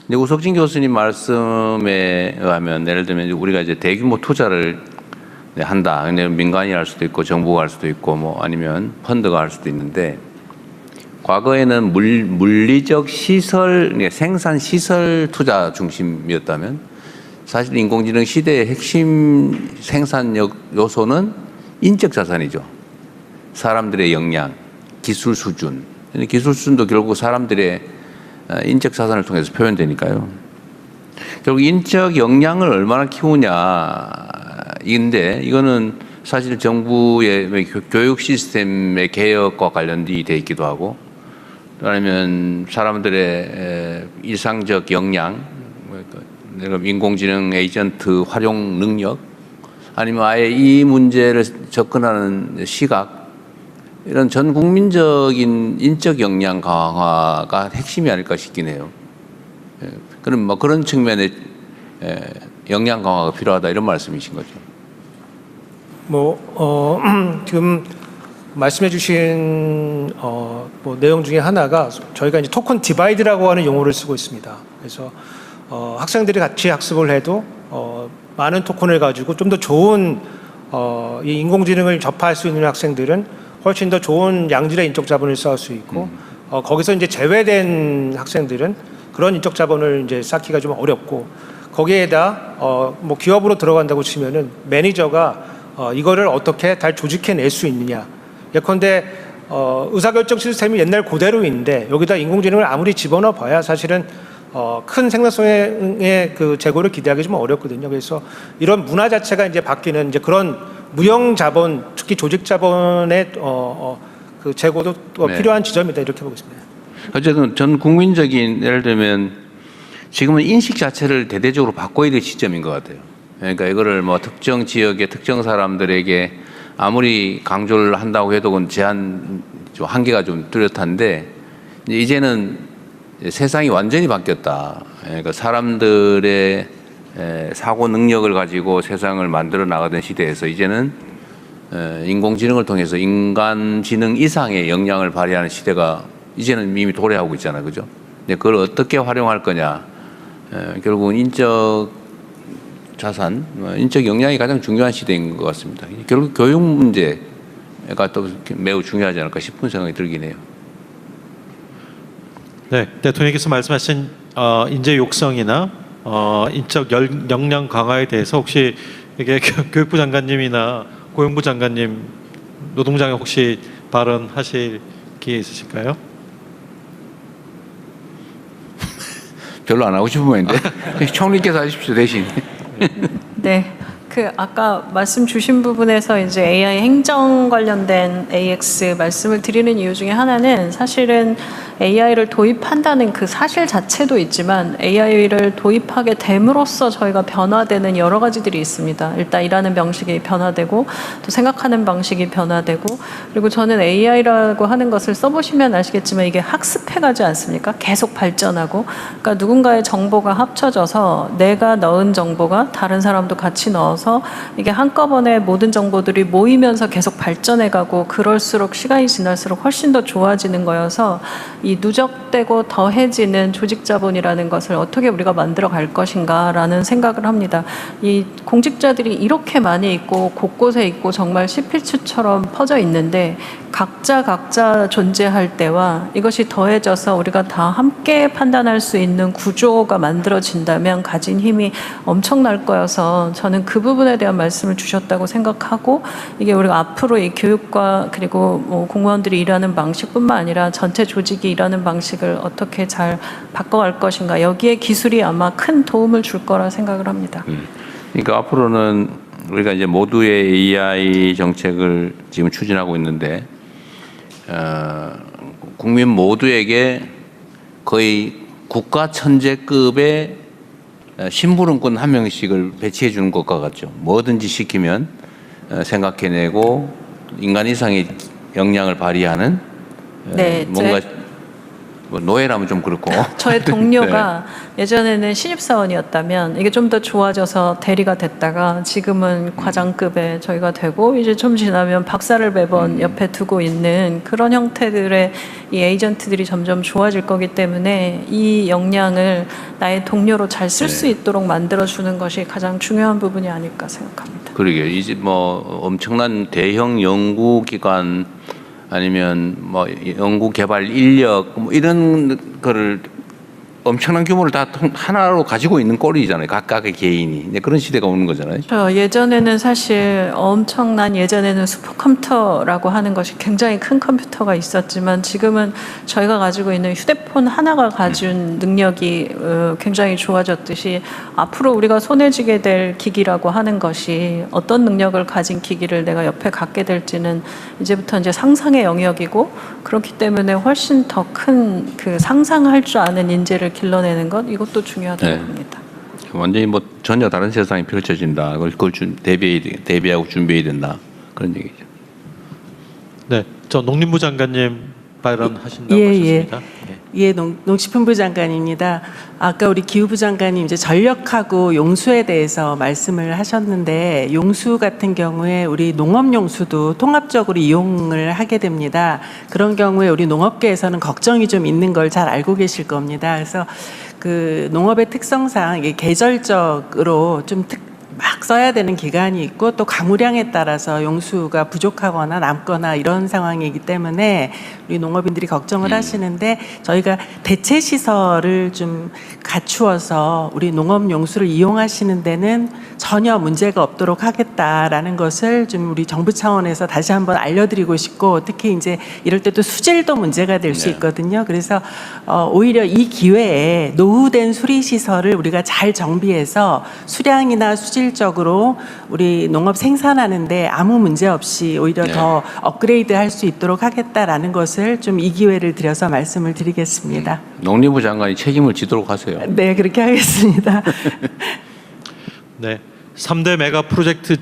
근데 우석진 교수님 말씀에 의하면 예를 들면 우리가 이제 대규모 투자를 한다. 근데 민간이 할 수도 있고 정부가 할 수도 있고 뭐 아니면 펀드가 할 수도 있는데 과거에는 물리적 시설, 생산 시설 투자 중심이었다면 사실 인공지능 시대의 핵심 생산 요소는 인적 자산이죠. 사람들의 역량, 기술 수준. 기술 수준도 결국 사람들의 인적 자산을 통해서 표현되니까요. 결국 인적 역량을 얼마나 키우냐인데 이거는 사실 정부의 교육 시스템의 개혁과 관련이 돼 있기도 하고 또 아니면 사람들의 일상적 역량, 인공지능 에이전트 활용 능력 아니면 아예 이 문제를 접근하는 시각 이런 전 국민적인 인적 역량 강화가 핵심이 아닐까 싶긴 해요. 그럼 뭐 그런 측면에 역량 강화가 필요하다 이런 말씀이신 거죠. 지금 말씀해주신 내용 중에 하나가 저희가 이제 토큰 디바이드라고 하는 용어를 쓰고 있습니다. 그래서 학생들이 같이 학습을 해도 많은 토큰을 가지고 좀 더 좋은 이 인공지능을 접할 수 있는 학생들은 훨씬 더 좋은 양질의 인적 자본을 쌓을 수 있고 거기서 이제 제외된 학생들은 그런 인적 자본을 이제 쌓기가 좀 어렵고 거기에다 뭐 기업으로 들어간다고 치면은 매니저가 이거를 어떻게 잘 조직해낼 수 있느냐. 예컨대 의사결정 시스템이 옛날 그대로인데 여기다 인공지능을 아무리 집어넣어 봐야 사실은 큰 생산성의 그 재고를 기대하기 좀 어렵거든요. 그래서 이런 문화 자체가 이제 바뀌는 이제 그런 무형 자본, 특히 조직 자본의 그 재고도 네. 필요한 지점이다 이렇게 보고 있습니다. 어쨌든 전 국민적인 예를 들면 지금은 인식 자체를 대대적으로 바꿔야 될 시점인 것 같아요. 그러니까 이거를 뭐 특정 지역의 특정 사람들에게 아무리 강조를 한다고 해도 그건 제한 좀 한계가 좀 뚜렷한데 이제는 세상이 완전히 바뀌었다. 그러니까 사람들의 사고 능력을 가지고 세상을 만들어 나가던 시대에서 이제는 인공지능을 통해서 인간 지능 이상의 역량을 발휘하는 시대가 이제는 이미 도래하고 있잖아요. 그죠? 근데 그걸 어떻게 활용할 거냐. 결국은 인적 자산, 인적 역량이 가장 중요한 시대인 것 같습니다. 결국 교육 문제가 또 매우 중요하지 않을까 싶은 생각이 들긴 해요. 네, 대통령께서 말씀하신 인재 육성이나 인적 역량 강화에 대해서 혹시 이게 교육부 장관님이나 고용부 장관님, 노동장에 혹시 발언하실 기회 있으실까요? 별로 안 하고 싶은 모양인데 총리께서 하십시오 대신. 네. 아까 말씀 주신 부분에서 이제 AI 행정 관련된 AX 말씀을 드리는 이유 중에 하나는 사실은 AI를 도입한다는 그 사실 자체도 있지만 AI를 도입하게 됨으로써 저희가 변화되는 여러 가지들이 있습니다. 일단 일하는 방식이 변화되고 또 생각하는 방식이 변화되고 그리고 저는 AI라고 하는 것을 써보시면 아시겠지만 이게 학습해가지 않습니까? 계속 발전하고 그러니까 누군가의 정보가 합쳐져서 내가 넣은 정보가 다른 사람도 같이 넣어서 이게 한꺼번에 모든 정보들이 모이면서 계속 발전해가고 그럴수록 시간이 지날수록 훨씬 더 좋아지는 거여서 이 누적되고 더해지는 조직자본이라는 것을 어떻게 우리가 만들어 갈 것인가라는 생각을 합니다. 이 공직자들이 이렇게 많이 있고 곳곳에 있고 정말 시필추처럼 퍼져 있는데 각자 존재할 때와 이것이 더해져서 우리가 다 함께 판단할 수 있는 구조가 만들어진다면 가진 힘이 엄청날 거여서 저는 그 부분에 대한 말씀을 주셨다고 생각하고 이게 우리가 앞으로 이 교육과 그리고 뭐 공무원들이 일하는 방식뿐만 아니라 전체 조직이 일하는 방식을 어떻게 잘 바꿔갈 것인가 여기에 기술이 아마 큰 도움을 줄 거라 생각을 합니다. 그러니까 앞으로는 우리가 이제 모두의 AI 정책을 지금 추진하고 있는데 국민 모두에게 거의 국가 천재급의 심부름꾼 한 명씩을 배치해 주는 것과 같죠. 뭐든지 시키면 생각해내고 인간 이상의 역량을 발휘하는 네, 뭔가 뭐 노예라면 좀 그렇고. 저의 동료가 예전에는 신입사원이었다면 이게 좀 더 좋아져서 대리가 됐다가 지금은 과장급에 저희가 되고 이제 좀 지나면 박사를 매번 옆에 두고 있는 그런 형태들의 이 에이전트들이 점점 좋아질 거기 때문에 이 역량을 나의 동료로 잘 쓸 수 있도록 만들어주는 것이 가장 중요한 부분이 아닐까 생각합니다. 그러게요. 이제 뭐 엄청난 대형 연구기관 아니면 뭐 연구 개발 인력 뭐 이런 거를 엄청난 규모를 다 하나로 가지고 있는 꼴이잖아요. 각각의 개인이. 네, 그런 시대가 오는 거잖아요. 예전에는 사실 엄청난 예전에는 슈퍼컴퓨터라고 하는 것이 굉장히 큰 컴퓨터가 있었지만 지금은 저희가 가지고 있는 휴대폰 하나가 가진 능력이 굉장히 좋아졌듯이 앞으로 우리가 손에 쥐게 될 기기라고 하는 것이 어떤 능력을 가진 기기를 내가 옆에 갖게 될지는 이제부터 이제 상상의 영역이고 그렇기 때문에 훨씬 더 큰 그 상상할 줄 아는 인재를 길러내는 것 이것도 중요하다고 봅니다. 완전히 뭐 전혀 다른 세상이 펼쳐진다. 그걸 대비하고 준비해야 된다. 그런 얘기죠. 네, 저 농림부 장관님 발언하신다고 예, 하셨습니다. 예, 농식품부 장관입니다. 아까 우리 기후부 장관님 이제 전력하고 용수에 대해서 말씀을 하셨는데 용수 같은 경우에 우리 농업 용수도 통합적으로 이용을 하게 됩니다. 그런 경우에 우리 농업계에서는 걱정이 좀 있는 걸 잘 알고 계실 겁니다. 그래서 그 농업의 특성상 이게 계절적으로 좀 막 써야 되는 기간이 있고 또 가무량에 따라서 용수가 부족하거나 남거나 이런 상황이기 때문에 우리 농업인들이 걱정을 하시는데 저희가 대체 시설을 좀 갖추어서 우리 농업 용수를 이용하시는 데는 전혀 문제가 없도록 하겠다라는 것을 좀 우리 정부 차원에서 다시 한번 알려드리고 싶고 특히 이제 이럴 때 또 수질도 문제가 될 수 있거든요. 그래서 오히려 이 기회에 노후된 수리 시설을 우리가 잘 정비해서 수량이나 수질적으로 우리 농업 생산하는데 아무 문제 없이 오히려 더 업그레이드 할 수 있도록 하겠다라는 것을 좀 이 기회를 들여서 말씀을 드리겠습니다. 농림부 장관이 책임을 지도록 하세요. 네, 그렇게 하겠습니다. 네, 3대 메가 프로젝트